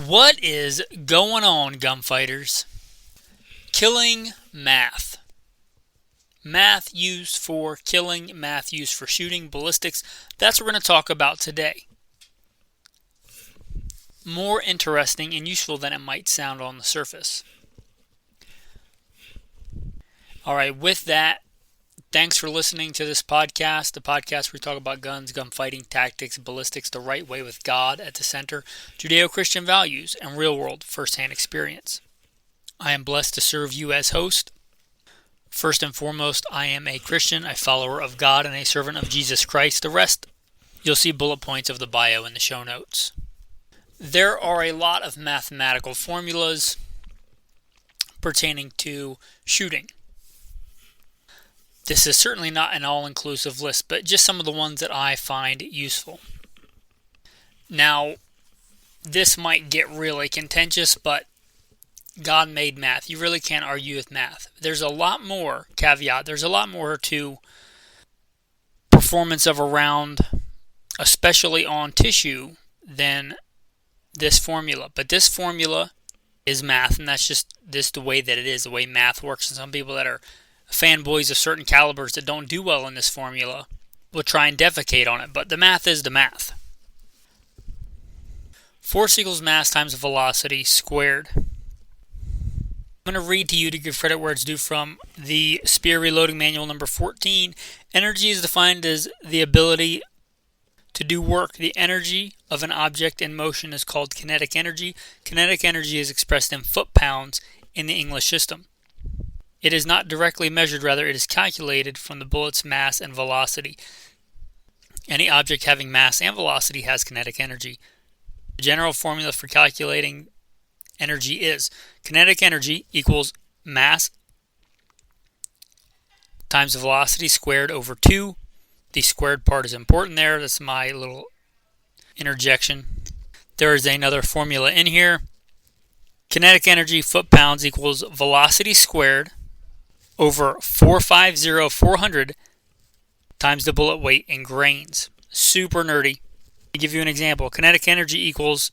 What is going on, gunfighters? Killing math. Math used for killing, math used for shooting, ballistics. That's what we're going to talk about today. More interesting and useful than it might sound on the surface. Alright, with that, thanks for listening to this podcast. The podcast where we talk about guns, gunfighting, tactics, ballistics, the right way with God at the center, Judeo-Christian values, and real-world first-hand experience. I am blessed to serve you as host. First and foremost, I am a Christian, a follower of God, and a servant of Jesus Christ. The rest, you'll see bullet points of the bio in the show notes. There are a lot of mathematical formulas pertaining to shooting. This is certainly not an all-inclusive list, but just some of the ones that I find useful. Now, this might get really contentious, but God made math. You really can't argue with math. There's a lot more, caveat, there's a lot more to performance of a round, especially on tissue, than this formula. But this formula is math, and that's just the way that it is, the way math works. And some people that are fanboys of certain calibers that don't do well in this formula will try and defecate on it, but the math is the math. Force equals mass times velocity squared. I'm going to read to you to give credit where it's due from the Spear Reloading Manual number 14. Energy is defined as the ability to do work. The energy of an object in motion is called kinetic energy. Kinetic energy is expressed in foot-pounds in the English system. It is not directly measured, rather it is calculated from the bullet's mass and velocity. Any object having mass and velocity has kinetic energy. The general formula for calculating energy is kinetic energy equals mass times the velocity squared over 2. The squared part is important there. That's my little interjection. There is another formula in here. Kinetic energy foot-pounds equals velocity squared over 400 times the bullet weight in grains. Super nerdy. To give you an example, kinetic energy equals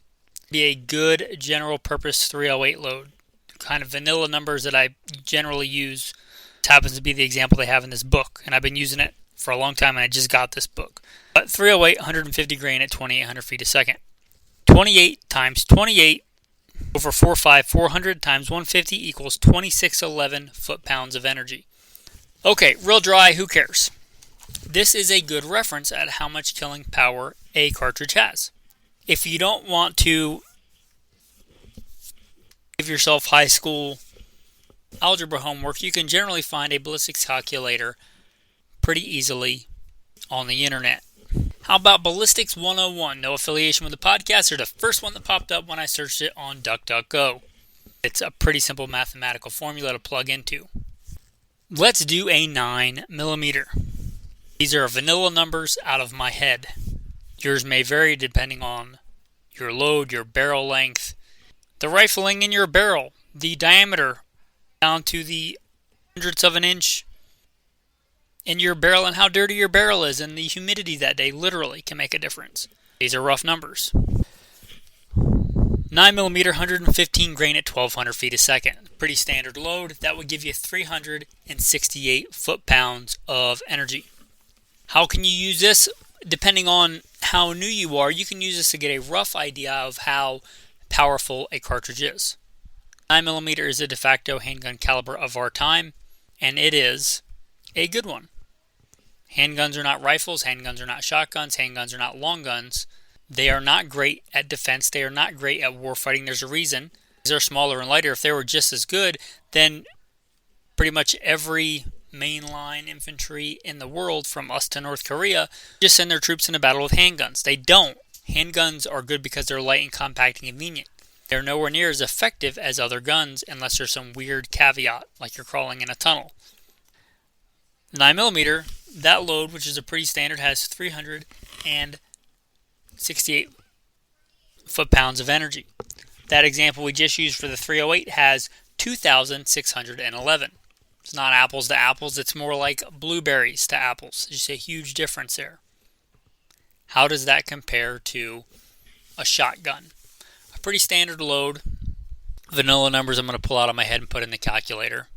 be a good general purpose 308 load. Kind of vanilla numbers that I generally use. This happens to be the example they have in this book, and I've been using it for a long time, and I just got this book. But 308, 150 grain at 2,800 feet a second. 28 times 28 over 400 times 150 equals 2611 foot-pounds of energy. Okay, real dry, who cares? This is a good reference at how much killing power a cartridge has. If you don't want to give yourself high school algebra homework, you can generally find a ballistics calculator pretty easily on the internet. How about Ballistics 101? No affiliation with the podcast. They're the first one that popped up when I searched it on DuckDuckGo. It's a pretty simple mathematical formula to plug into. Let's do a 9mm. These are vanilla numbers out of my head. Yours may vary depending on your load, your barrel length, the rifling in your barrel, the diameter down to the hundredths of an inch in your barrel, and how dirty your barrel is, and the humidity that day literally can make a difference. These are rough numbers. 9mm, 115 grain at 1,200 feet a second. Pretty standard load. That would give you 368 foot-pounds of energy. How can you use this? Depending on how new you are, you can use this to get a rough idea of how powerful a cartridge is. 9mm is a de facto handgun caliber of our time, and it is a good one. Handguns are not rifles, handguns are not shotguns, handguns are not long guns. They are not great at defense, they are not great at warfighting. There's a reason. They're smaller and lighter. If they were just as good, then pretty much every mainline infantry in the world, from us to North Korea, just send their troops into battle with handguns. They don't. Handguns are good because they're light and compact and convenient. They're nowhere near as effective as other guns unless there's some weird caveat, like you're crawling in a tunnel. 9mm, that load, which is a pretty standard, has 368 foot-pounds of energy. That example we just used for the 308 has 2,611. It's not apples to apples, it's more like blueberries to apples. There's just a huge difference there. How does that compare to a shotgun? pretty standard load. Vanilla numbers I'm going to pull out of my head and put in the calculator.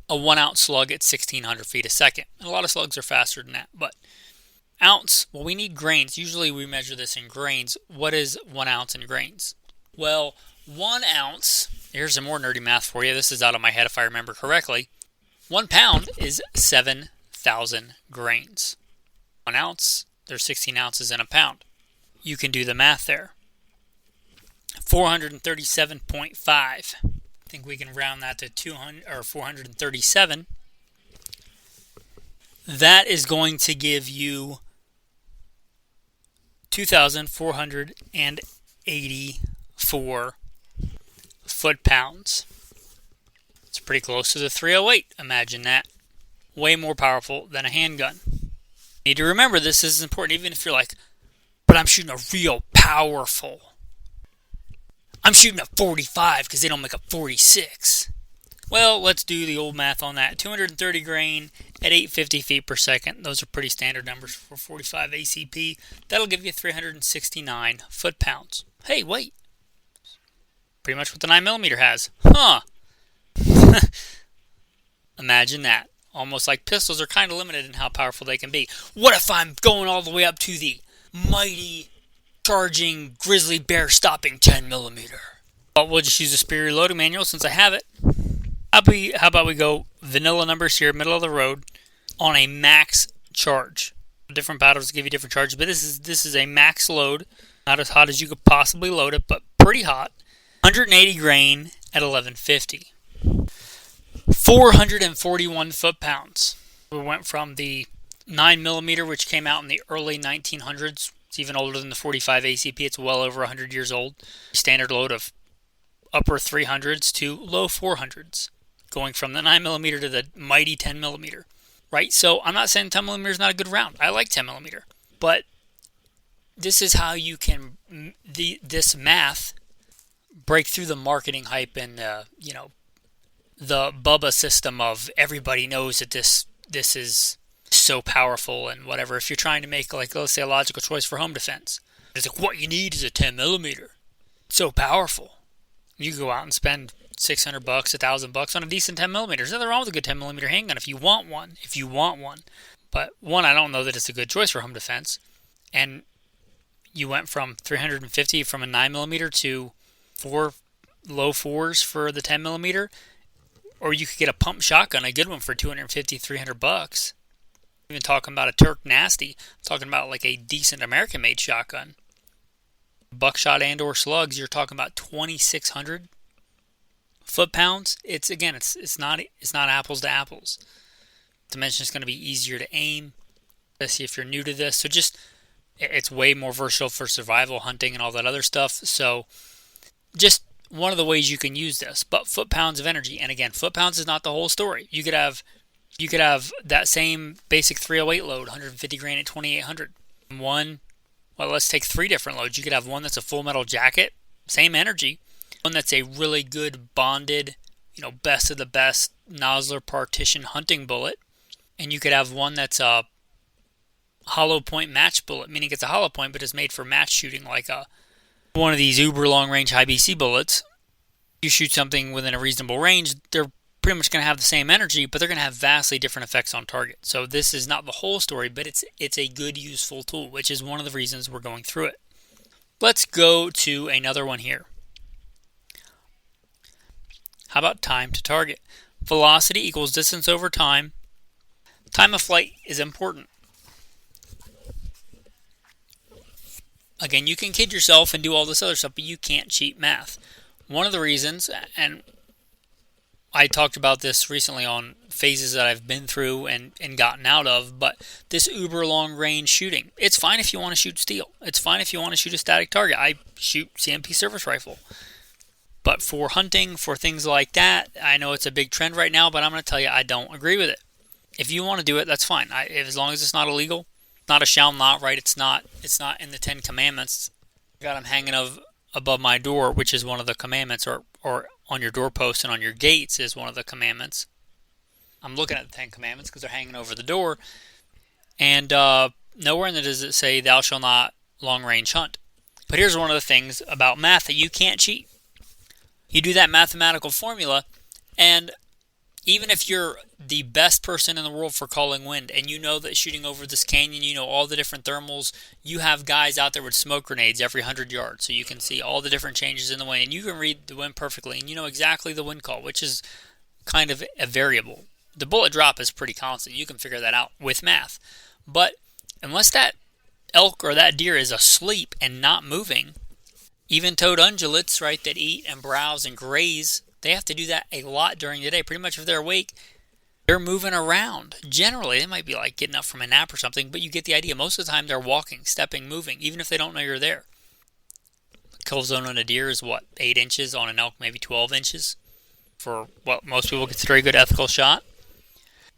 A 1 ounce slug at 1600 feet a second. And a lot of slugs are faster than that, but ounce, well, we need grains. Usually we measure this in grains. What is 1 ounce in grains? Well, 1 ounce, here's some more nerdy math for you. This is out of my head if I remember correctly. 1 pound is 7,000 grains. 1 ounce, there's 16 ounces in a pound. You can do the math there. 437.5. I think we can round that to 200 or 437. That is going to give you 2,484 foot-pounds. It's pretty close to the 308. Imagine that. Way more powerful than a handgun. You need to remember this is important, even if you're like, but I'm shooting a real powerful. I'm shooting a 45 because they don't make a 46. Well, let's do the old math on that. 230 grain at 850 feet per second. Those are pretty standard numbers for 45 ACP. That'll give you 369 foot-pounds. Hey, wait. Pretty much what the 9mm has. Huh. Imagine that. Almost like pistols are kind of limited in how powerful they can be. What if I'm going all the way up to the mighty charging grizzly bear stopping 10mm? But we'll just use a superior loading manual since I have it. How about we go vanilla numbers here, middle of the road, on a max charge. Different battles give you different charges, but this is a max load. Not as hot as you could possibly load it, but pretty hot. 180 grain at 1150. 441 foot-pounds. We went from the 9mm, which came out in the early 1900s. It's even older than the 45 ACP. It's well over 100 years old. Standard load of upper 300s to low 400s. Going from the 9mm to the mighty 10mm. Right? So I'm not saying 10mm is not a good round. I like 10mm. But this is how you can, this math, break through the marketing hype and, the Bubba system of everybody knows that this is so powerful and whatever. If you're trying to make, like, let's say a logical choice for home defense, it's like, what you need is a 10mm. It's so powerful. You go out and spend $600, $1,000 on a decent 10mm. There's nothing wrong with a good 10mm handgun if you want one. But one, I don't know that it's a good choice for home defense. And you went from 350 from a 9mm to low 4s for the 10mm. Or you could get a pump shotgun, a good one for $250, $300. Even talking about a Turk Nasty, I'm talking about like a decent American-made shotgun. Buckshot and/or slugs, you're talking about 2,600 foot-pounds. It's not apples to apples. Dimension is going to be easier to aim, especially if you're new to this. So it's way more versatile for survival, hunting, and all that other stuff. So just one of the ways you can use this, but foot-pounds of energy. And again, foot-pounds is not the whole story. You could have that same basic 308 load, 150 grain at 2,800. Let's take 3 different loads. You could have one that's a full metal jacket, same energy. One that's a really good bonded, best of the best Nosler partition hunting bullet. And you could have one that's a hollow point match bullet, meaning it's a hollow point, but it's made for match shooting, like one of these uber long range high BC bullets. You shoot something within a reasonable range, they're pretty much going to have the same energy, but they're going to have vastly different effects on target. So this is not the whole story, but it's a good, useful tool, which is one of the reasons we're going through it. Let's go to another one here. How about time to target? Velocity equals distance over time. Time of flight is important. Again, you can kid yourself and do all this other stuff, but you can't cheat math. One of the reasons, and I talked about this recently on phases that I've been through and gotten out of, but this uber long range shooting, it's fine if you want to shoot steel. It's fine if you want to shoot a static target. I shoot CMP service rifle. But for hunting, for things like that, I know it's a big trend right now, but I'm going to tell you I don't agree with it. If you want to do it, that's fine. As long as it's not illegal, not a shall not, right? It's not in the 10 Commandments. I got them hanging above my door, which is one of the commandments, or on your doorpost and on your gates is one of the commandments. I'm looking at the 10 Commandments because they're hanging over the door. And nowhere in it does it say, thou shalt not long range hunt. But here's one of the things about math that you can't cheat. You do that mathematical formula, and even if you're the best person in the world for calling wind, and you know that shooting over this canyon, you know all the different thermals, you have guys out there with smoke grenades every 100 yards, so you can see all the different changes in the wind, and you can read the wind perfectly, and you know exactly the wind call, which is kind of a variable. The bullet drop is pretty constant. You can figure that out with math. But unless that elk or that deer is asleep and not moving, even-toed ungulates, right, that eat and browse and graze, they have to do that a lot during the day. Pretty much if they're awake, they're moving around. Generally, they might be like getting up from a nap or something, but you get the idea. Most of the time, they're walking, stepping, moving, even if they don't know you're there. Kill zone on a deer is what, 8 inches? On an elk, maybe 12 inches for what most people consider a good ethical shot.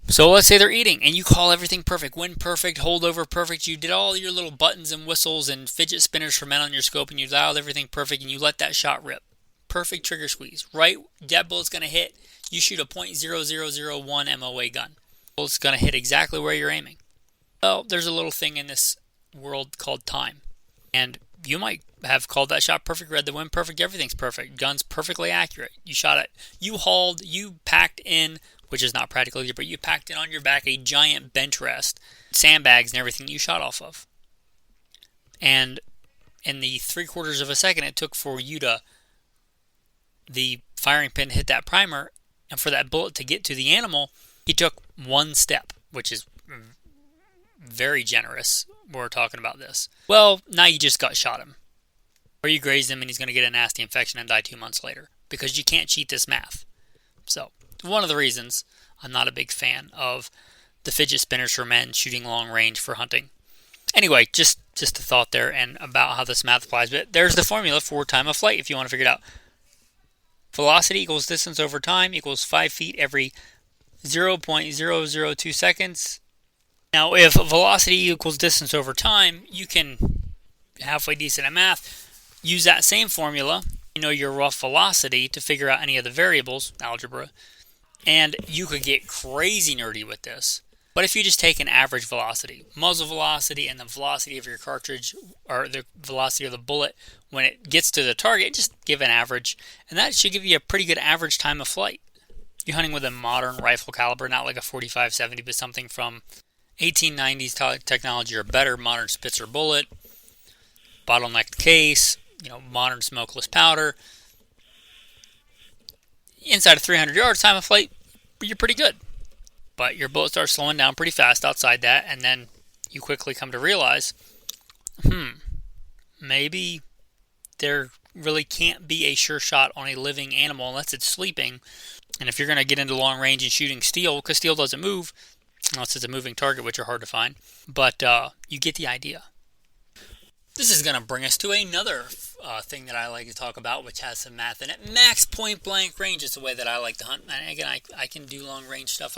So let's say they're eating, and you call everything perfect. Wind perfect, holdover perfect. You did all your little buttons and whistles and fidget spinners for men on your scope, and you dialed everything perfect, and you let that shot rip. Perfect trigger squeeze. Right, that bullet's going to hit. You shoot a .0001 MOA gun. Bullet's going to hit exactly where you're aiming. Well, there's a little thing in this world called time. And you might have called that shot perfect, read the wind perfect, everything's perfect. Gun's perfectly accurate. You shot it. You hauled, you packed in, which is not practical either, but you packed in on your back a giant bench rest, sandbags and everything you shot off of. And in the 3/4 of a second it took for you to, the firing pin hit that primer, and for that bullet to get to the animal, he took one step, which is very generous. We're talking about this. Well, now you just gut shot him. Or you grazed him and he's going to get a nasty infection and die 2 months later. Because you can't cheat this math. So, one of the reasons I'm not a big fan of the fidget spinners for men shooting long range for hunting. Anyway, just a thought there and about how this math applies. But there's the formula for time of flight if you want to figure it out. Velocity equals distance over time equals 5 feet every 0.002 seconds. Now, if velocity equals distance over time, you can, halfway decent at math, use that same formula, you know your rough velocity, to figure out any of the variables, algebra, and you could get crazy nerdy with this. But if you just take an average velocity, muzzle velocity, and the velocity of your cartridge, or the velocity of the bullet when it gets to the target, just give an average, and that should give you a pretty good average time of flight. You're hunting with a modern rifle caliber, not like a 45-70, but something from 1890s technology or better, modern Spitzer bullet, bottlenecked case, modern smokeless powder. Inside of 300 yards time of flight, you're pretty good. But your bullet starts slowing down pretty fast outside that, and then you quickly come to realize, maybe there really can't be a sure shot on a living animal unless it's sleeping. And if you're going to get into long range and shooting steel, because steel doesn't move, unless it's a moving target, which are hard to find. But you get the idea. This is going to bring us to another thing that I like to talk about, which has some math in it. Max point blank range is the way that I like to hunt. And again, I can do long range stuff.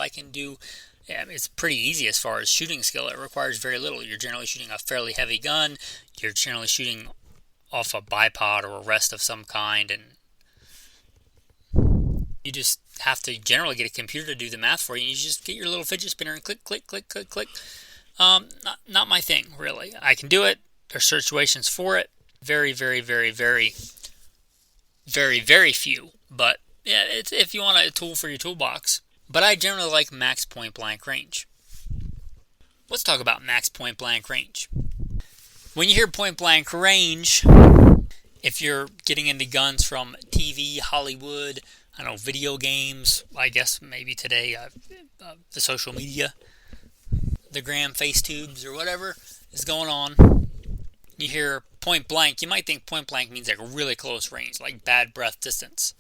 It's pretty easy as far as shooting skill. It requires very little. You're generally shooting a fairly heavy gun. You're generally shooting off a bipod or a rest of some kind. And you just have to generally get a computer to do the math for you. You just get your little fidget spinner and click, click, click, click, click. Not my thing, really. I can do it. There's situations for it. Very, very, very, very, very, very few. But yeah, it's if you want a tool for your toolbox. But I generally like max point blank range. Let's talk about max point blank range. When you hear point blank range, if you're getting into guns from TV, Hollywood, video games, I guess maybe today the social media, the gram face tubes or whatever is going on. You hear point blank, you might think point blank means like really close range, like bad breath distance.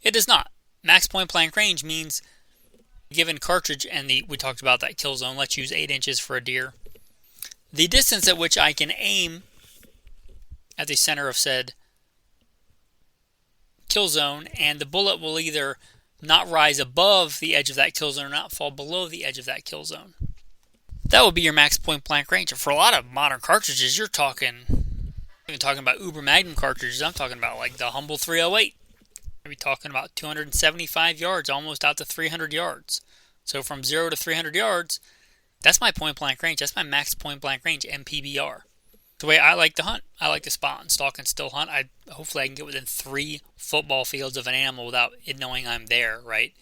It does not. Max point blank range means given cartridge, and we talked about that kill zone, let's use 8 inches for a deer. The distance at which I can aim at the center of said kill zone, and the bullet will either not rise above the edge of that kill zone or not fall below the edge of that kill zone. That would be your max point blank range. And for a lot of modern cartridges, you're talking about Uber Magnum cartridges. I'm talking about like the Humble 308. We're talking about 275 yards, almost out to 300 yards. So from 0 to 300 yards, that's my point blank range. That's my max point blank range, MPBR. The way I like to hunt. I like to spot and stalk and still hunt. Hopefully I can get within 3 football fields of an animal without it knowing I'm there, right?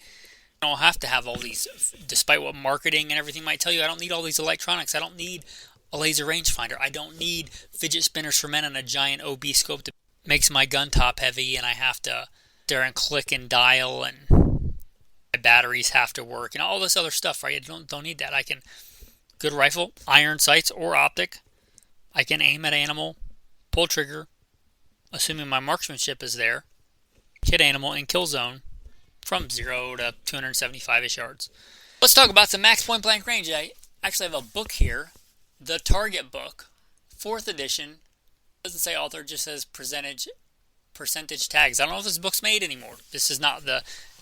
I don't have to have all these, despite what marketing and everything might tell you, I don't need all these electronics. I don't need a laser rangefinder. I don't need fidget spinners for men and a giant OB scope that makes my gun top heavy and I have to there and click and dial and my batteries have to work and all this other stuff, right? I don't need that. I can, good rifle, iron sights or optic. I can aim at animal, pull trigger, assuming my marksmanship is there, hit animal in kill zone from 0 to 275-ish yards. Let's talk about some max point blank range. I actually have a book here, the Target book, 4th edition. It doesn't say author, it just says percentage tags. I don't know if this book's made anymore. This is not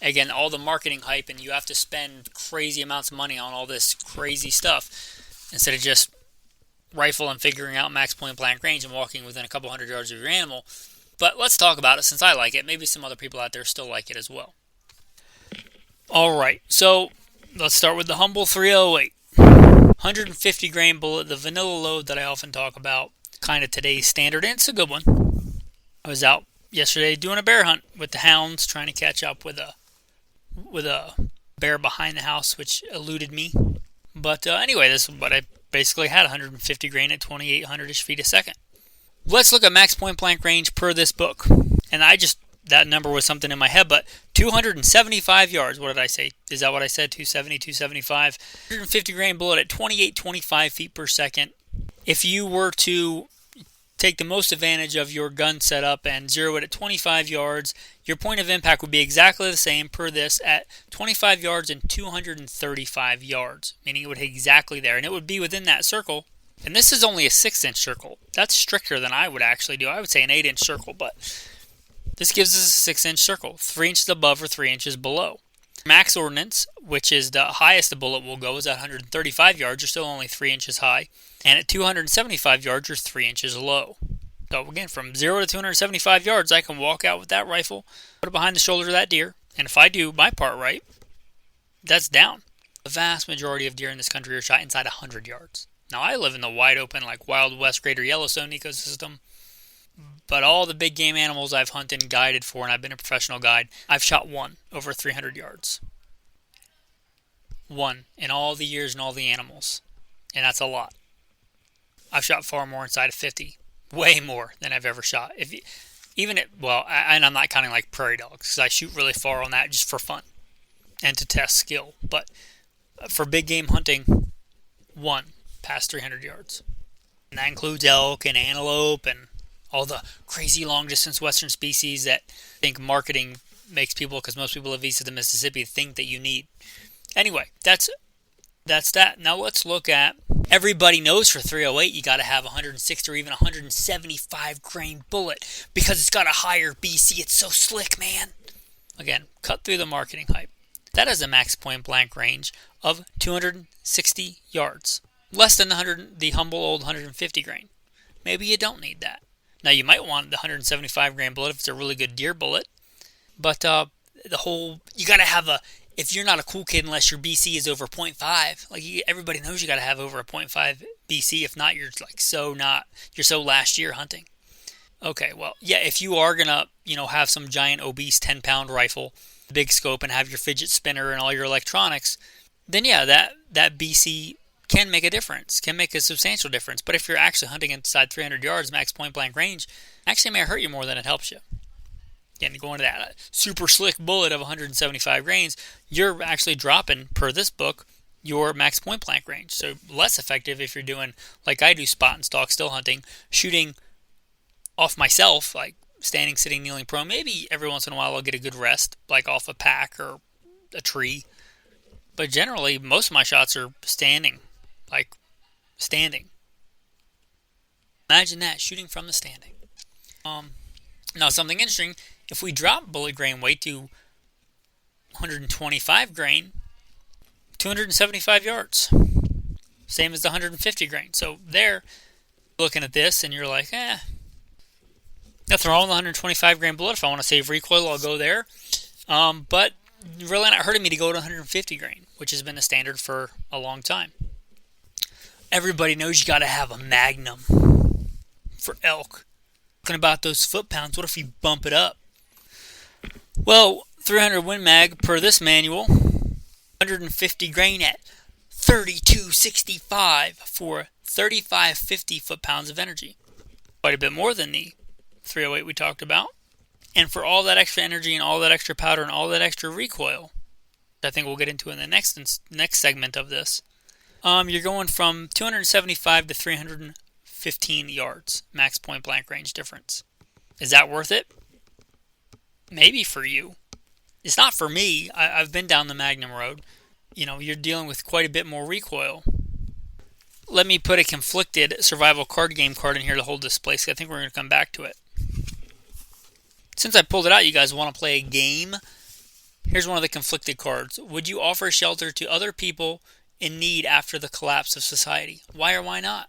again, all the marketing hype and you have to spend crazy amounts of money on all this crazy stuff instead of just rifle and figuring out max point blank range and walking within a couple hundred yards of your animal. But let's talk about it since I like it. Maybe some other people out there still like it as well. Alright, so let's start with the humble 308. 150 grain bullet, the vanilla load that I often talk about. Kind of today's standard, and it's a good one. I was out yesterday doing a bear hunt with the hounds, trying to catch up with a bear behind the house, which eluded me. But anyway, this is what I basically had, 150 grain at 2,800-ish feet a second. Let's look at max point blank range per this book. And that number was something in my head, but 275 yards. What did I say? Is that what I said? 270, 275. 150 grain bullet at 2825 feet per second. If you were to take the most advantage of your gun setup and zero it at 25 yards, your point of impact would be exactly the same per this at 25 yards and 235 yards, meaning it would hit exactly there, and it would be within that circle. And this is only a 6-inch circle. That's stricter than I would actually do. I would say an 8-inch circle, but this gives us a 6-inch circle, 3 inches above or 3 inches below. Max ordnance, which is the highest the bullet will go, is at 135 yards. You're still only 3 inches high. And at 275 yards, you're 3 inches low. So again, from 0 to 275 yards, I can walk out with that rifle, put it behind the shoulder of that deer, and if I do my part right, that's down. The vast majority of deer in this country are shot inside 100 yards. Now, I live in the wide open, like Wild West Greater Yellowstone ecosystem, but all the big game animals I've hunted and guided for, and I've been a professional guide, I've shot one over 300 yards. One in all the years and all the animals. And that's a lot. I've shot far more inside of 50. Way more than I've ever shot. And I'm not counting like prairie dogs, because I shoot really far on that just for fun and to test skill. But for big game hunting, one past 300 yards. And that includes elk and antelope and all the crazy long distance western species that I think marketing makes people, because most people live east of the Mississippi, think that you need. Anyway, that's that. Now let's look at, everybody knows for 308 you got to have 160 or even 175 grain bullet because it's got a higher BC. It's so slick, man. Again, cut through the marketing hype. That has a max point blank range of 260 yards. Less than the humble old 150 grain. Maybe you don't need that. Now you might want the 175 grain bullet if it's a really good deer bullet. But you got to have if you're not a cool kid unless your BC is over 0.5, like everybody knows you got to have over a 0.5 BC. If not, you're so last year hunting. Okay, well, yeah, if you are going to, have some giant obese 10-pound rifle, big scope, and have your fidget spinner and all your electronics, then yeah, that BC can make a difference, can make a substantial difference. But if you're actually hunting inside 300 yards, max point blank range, actually may hurt you more than it helps you. Again, going to that super slick bullet of 175 grains, you're actually dropping, per this book, your max point blank range. So less effective if you're doing, like I do, spot and stalk still hunting, shooting off myself, like standing, sitting, kneeling, prone. Maybe every once in a while I'll get a good rest, like off a pack or a tree. But generally, most of my shots are standing. Like, standing. Imagine that, shooting from the standing. Now, something interesting, if we drop bullet grain weight to 125 grain, 275 yards. Same as the 150 grain. So there, looking at this, and you're like, nothing wrong with the 125 grain bullet. If I want to save recoil, I'll go there. But really not hurting me to go to 150 grain, which has been the standard for a long time. Everybody knows you got to have a Magnum. for elk. Talking about those foot-pounds, what if we bump it up? Well, 300 Win Mag per this manual, 150 grain at 3265 for 3550 foot-pounds of energy. Quite a bit more than the 308 we talked about. And for all that extra energy and all that extra powder and all that extra recoil, I think we'll get into in the next segment of this, you're going from 275 to 315 yards, max point blank range difference. Is that worth it? Maybe for you. It's not for me. I've been down the Magnum road. You know, you're dealing with quite a bit more recoil. Let me put a conflicted survival card game card in here to hold this place. I think we're going to come back to it. Since I pulled it out, you guys want to play a game? Here's one of the conflicted cards. Would you offer shelter to other people in need after the collapse of society? Why or why not?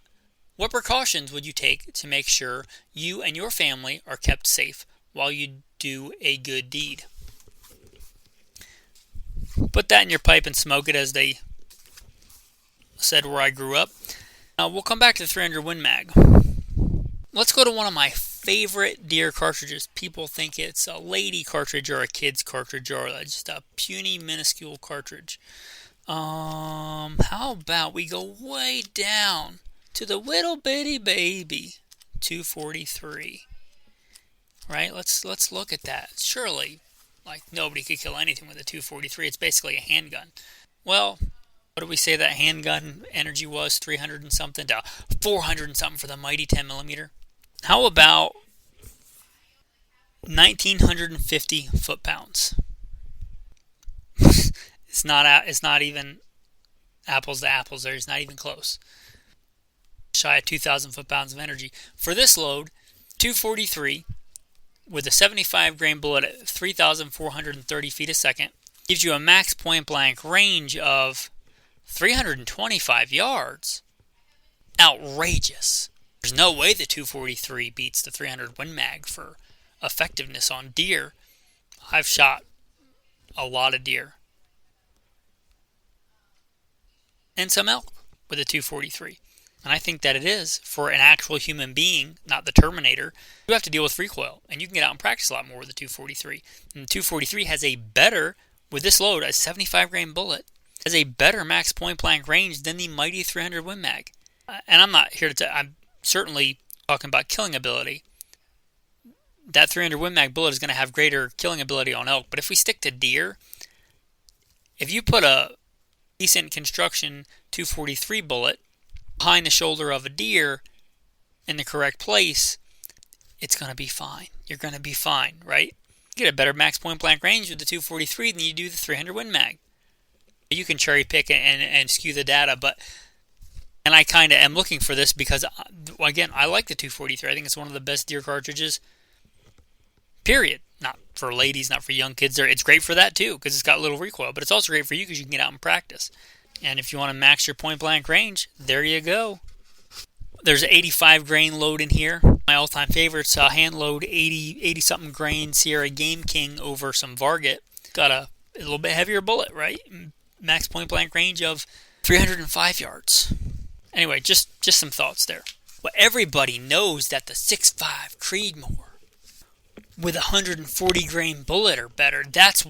What precautions would you take to make sure you and your family are kept safe while you do a good deed? Put that in your pipe and smoke it, as they said where I grew up. Now we'll come back to the 300 Win Mag. Let's go to one of my favorite deer cartridges. People think it's a lady cartridge or a kid's cartridge or just a puny, minuscule cartridge. How about we go way down to the little bitty baby 243? Right? Let's look at that. Surely, like, nobody could kill anything with a 243. It's basically a handgun. Well, what did we say that handgun energy was? 300 and something to 400 and something for the mighty 10mm. How about 1,950 foot-pounds? It's not even apples to apples there. It's not even close. Shy of 2,000 foot-pounds of energy. For this load, 243 with a 75 grain bullet at 3,430 feet a second gives you a max point-blank range of 325 yards. Outrageous. There's no way the 243 beats the 300 Win Mag for effectiveness on deer. I've shot a lot of deer and some elk with a 243. And I think that it is for an actual human being, not the Terminator. You have to deal with recoil, and you can get out and practice a lot more with the 243. And the 243 has a better, with this load, a 75 grain bullet, has a better max point blank range than the mighty 300 Win Mag. And I'm not here to I'm certainly talking about killing ability. That 300 Win Mag bullet is going to have greater killing ability on elk. But if we stick to deer, if you put a decent construction 243 bullet behind the shoulder of a deer in the correct place, it's going to be fine. You're going to be fine, right? You get a better max point blank range with the 243 than you do the 300 Win Mag. You can cherry pick and skew the data, and I kind of am looking for this because, again, I like the 243. I think it's one of the best deer cartridges, period. Not for ladies, not for young kids. It's great for that too because it's got little recoil, but it's also great for you because you can get out and practice. And if you want to max your point blank range, there you go. There's an 85 grain load in here. My all-time favorites, hand load 80 something grain Sierra Game King over some Varget. Got a little bit heavier bullet, right? Max point blank range of 305 yards. Anyway, just some thoughts there. Well, everybody knows that the 6.5 Creedmoor with a 140 grain bullet or better, that's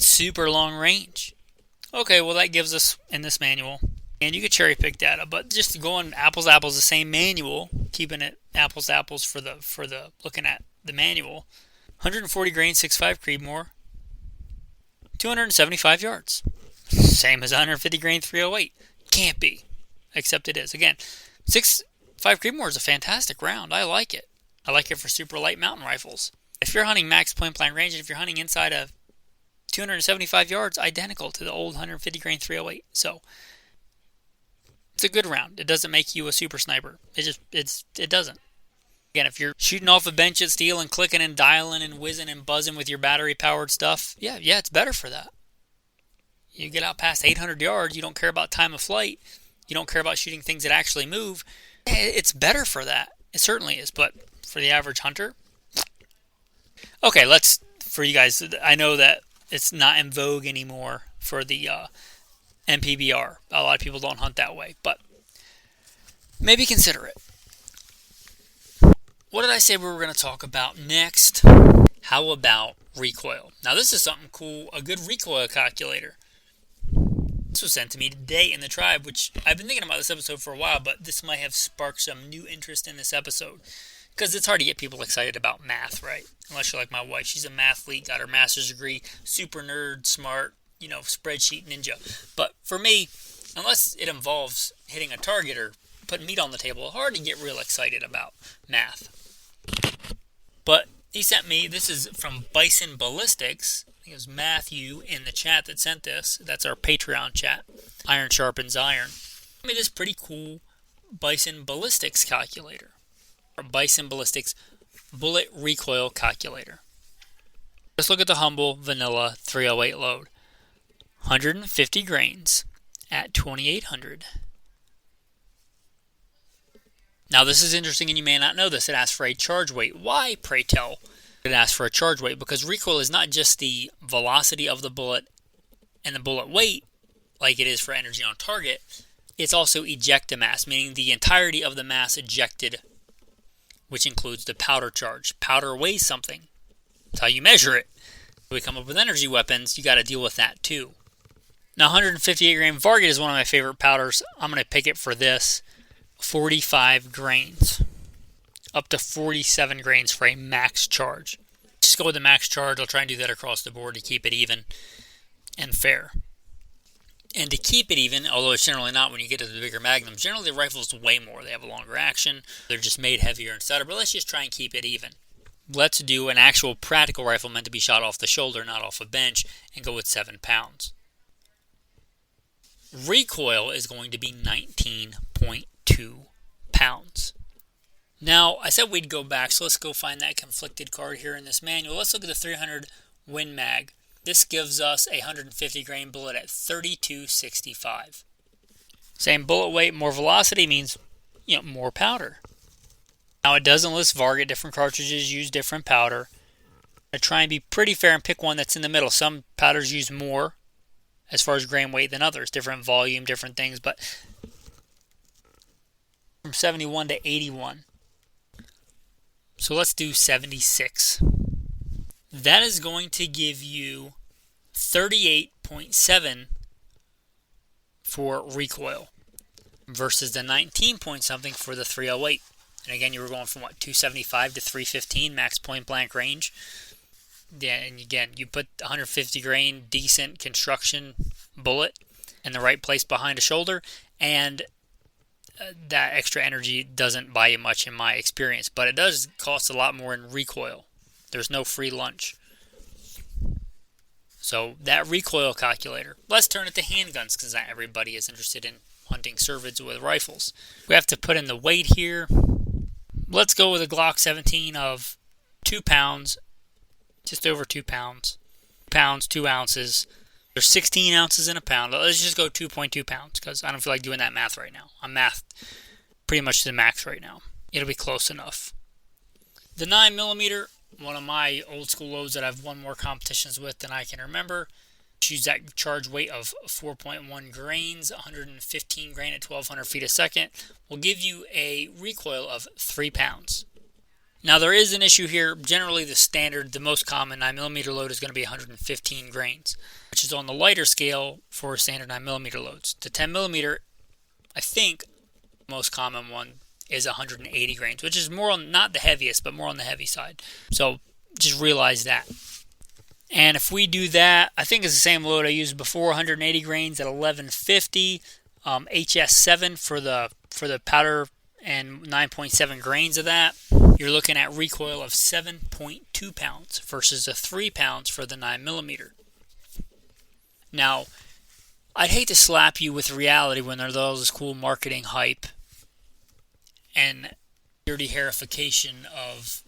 super long range. Okay, well that gives us in this manual, and you could cherry pick data, but just going apples to apples, the same manual, keeping it apples to apples for the looking at the manual. 140 grain 6.5 Creedmoor, 275 yards, same as 150 grain 308. Can't be, except it is. Again, 6.5 Creedmoor is a fantastic round. I like it. I like it for super light mountain rifles. If you're hunting max point blank range, and if you're hunting inside of 275 yards, identical to the old 150 grain 308. So it's a good round. It doesn't make you a super sniper. It doesn't. Again, if you're shooting off a bench at steel and clicking and dialing and whizzing and buzzing with your battery powered stuff, yeah, it's better for that. You get out past 800 yards, you don't care about time of flight, you don't care about shooting things that actually move. It's better for that. It certainly is. But for the average hunter, okay, for you guys, I know that it's not in vogue anymore for the MPBR. A lot of people don't hunt that way, but maybe consider it. what did I say we were going to talk about next? How about recoil? Now this is something cool, a good recoil calculator. This was sent to me today in the tribe, which I've been thinking about this episode for a while, but this might have sparked some new interest in this episode. Because it's hard to get people excited about math, right? Unless you're like my wife. She's a mathlete, got her master's degree, super nerd, smart, spreadsheet ninja. But for me, unless it involves hitting a target or putting meat on the table, hard to get real excited about math. But he sent me, this is from Bison Ballistics. I think it was Matthew in the chat that sent this. That's our Patreon chat. Iron sharpens iron. I mean, this pretty cool Bison Ballistics calculator. Or Bison Ballistics bullet recoil calculator. Let's look at the humble vanilla 308 load. 150 grains at 2800. Now this is interesting and you may not know this. It asks for a charge weight. Why, pray tell, it asks for a charge weight? Because recoil is not just the velocity of the bullet and the bullet weight like it is for energy on target. It's also ejecta-mass, meaning the entirety of the mass ejected, which includes the powder charge. Powder weighs something. That's how you measure it. When we come up with energy weapons, you got to deal with that too. Now 158 grain Varget is one of my favorite powders. I'm going to pick it for this. 45 grains. Up to 47 grains for a max charge. Just go with the max charge. I'll try and do that across the board to keep it even and fair. And to keep it even, although it's generally not when you get to the bigger magnums, generally the rifle's way more. They have a longer action. They're just made heavier and stutter, but let's just try and keep it even. Let's do an actual practical rifle meant to be shot off the shoulder, not off a bench, and go with 7 pounds. Recoil is going to be 19.2 pounds. Now, I said we'd go back, so let's go find that conflicted card here in this manual. Let's look at the 300 Win Mag. This gives us a 150 grain bullet at 32.65. Same bullet weight, more velocity means, more powder. Now it doesn't list Varget. Different cartridges use different powder. I try and be pretty fair and pick one that's in the middle. Some powders use more as far as grain weight than others. Different volume, different things, but from 71 to 81. So let's do 76. That is going to give you 38.7 for recoil versus the 19 point something for the 308. And again, you were going from 275 to 315 max point blank range. Yeah, and again, you put 150 grain decent construction bullet in the right place behind a shoulder, and that extra energy doesn't buy you much in my experience, but it does cost a lot more in recoil. There's no free lunch. So that recoil calculator. Let's turn it to handguns because not everybody is interested in hunting cervids with rifles. We have to put in the weight here. Let's go with a Glock 17 of 2 pounds, just over 2 pounds. 2 ounces. There's 16 ounces in a pound. Let's just go 2.2 pounds because I don't feel like doing that math right now. I'm mathed pretty much to the max right now. It'll be close enough. The 9mm, one of my old school loads that I've won more competitions with than I can remember. Use that charge weight of 4.1 grains, 115 grain at 1200 feet a second, will give you a recoil of 3 pounds. Now there is an issue here. Generally the standard, the most common 9mm load is going to be 115 grains, which is on the lighter scale for standard 9mm loads. The 10mm, I think, most common one is 180 grains, which is more on, not the heaviest, but more on the heavy side. So just realize that. And if we do that, I think it's the same load I used before, 180 grains at 1150, HS7 for the powder and 9.7 grains of that. You're looking at recoil of 7.2 pounds versus the 3 pounds for the 9mm. Now, I'd hate to slap you with reality when there's all this cool marketing hype and dirty hairification of,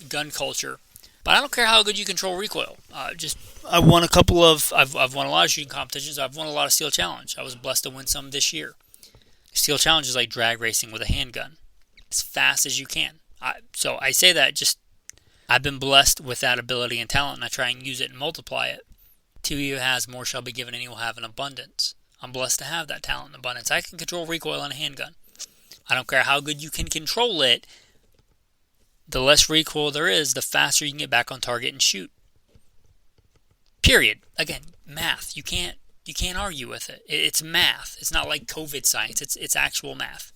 gun culture. But I don't care how good you control recoil. I've won I've won a lot of shooting competitions. I've won a lot of Steel Challenge. I was blessed to win some this year. Steel Challenge is like drag racing with a handgun, as fast as you can. So I say that I've been blessed with that ability and talent, and I try and use it and multiply it. To he who has, more shall be given, and he will have an abundance. I'm blessed to have that talent and abundance. I can control recoil on a handgun. I don't care how good you can control it. The less recoil there is, the faster you can get back on target and shoot. Period. Again, math. You can't argue with it. It's math. It's not like COVID science. It's actual math.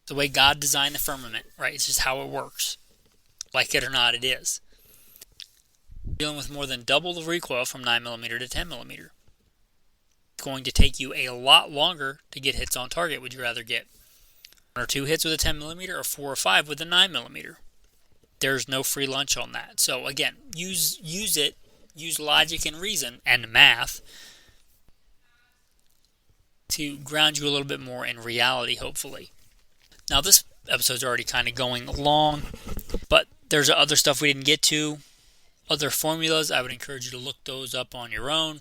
The way God designed the firmament, right? It's just how it works. Like it or not, it is. Dealing with more than double the recoil from 9mm to 10mm. It's going to take you a lot longer to get hits on target. Would you rather get 1 or 2 hits with a 10mm or 4 or 5 with a 9mm? There's no free lunch on that. So again, use it. Use logic and reason and math to ground you a little bit more in reality, hopefully. Now, this episode's already kind of going long, but there's other stuff we didn't get to. Other formulas, I would encourage you to look those up on your own.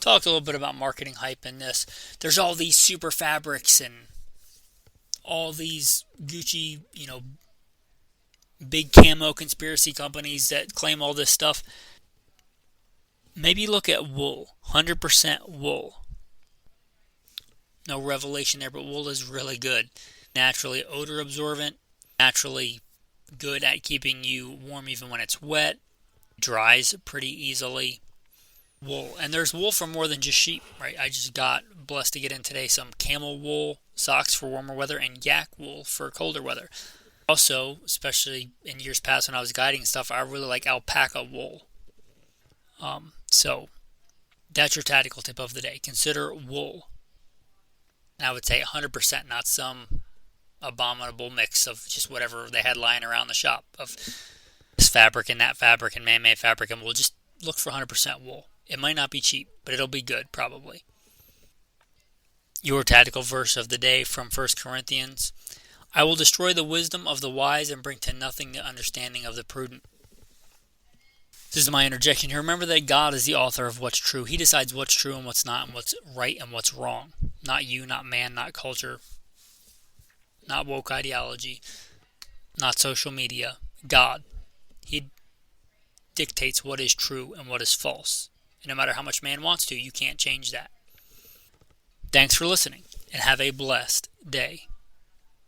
Talked a little bit about marketing hype in this. There's all these super fabrics and all these Gucci, big camo conspiracy companies that claim all this stuff. Maybe look at wool. 100% wool. No revelation there, but wool is really good. Naturally odor absorbent. Naturally good at keeping you warm even when it's wet. Dries pretty easily. Wool. And there's wool for more than just sheep, right? I just got blessed to get in today some camel wool socks for warmer weather and yak wool for colder weather. Also, especially in years past when I was guiding stuff, I really like alpaca wool. So that's your tactical tip of the day. Consider wool. And I would say 100%, not some abominable mix of just whatever they had lying around the shop of this fabric and that fabric and man-made fabric, and we'll just look for 100% wool. It might not be cheap, but it'll be good probably. Your tactical verse of the day from 1 Corinthians. I will destroy the wisdom of the wise and bring to nothing the understanding of the prudent. This is my interjection here. Remember that God is the author of what's true. He decides what's true and what's not and what's right and what's wrong. Not you, not man, not culture, not woke ideology, not social media. God. He dictates what is true and what is false. And no matter how much man wants to, you can't change that. Thanks for listening and have a blessed day.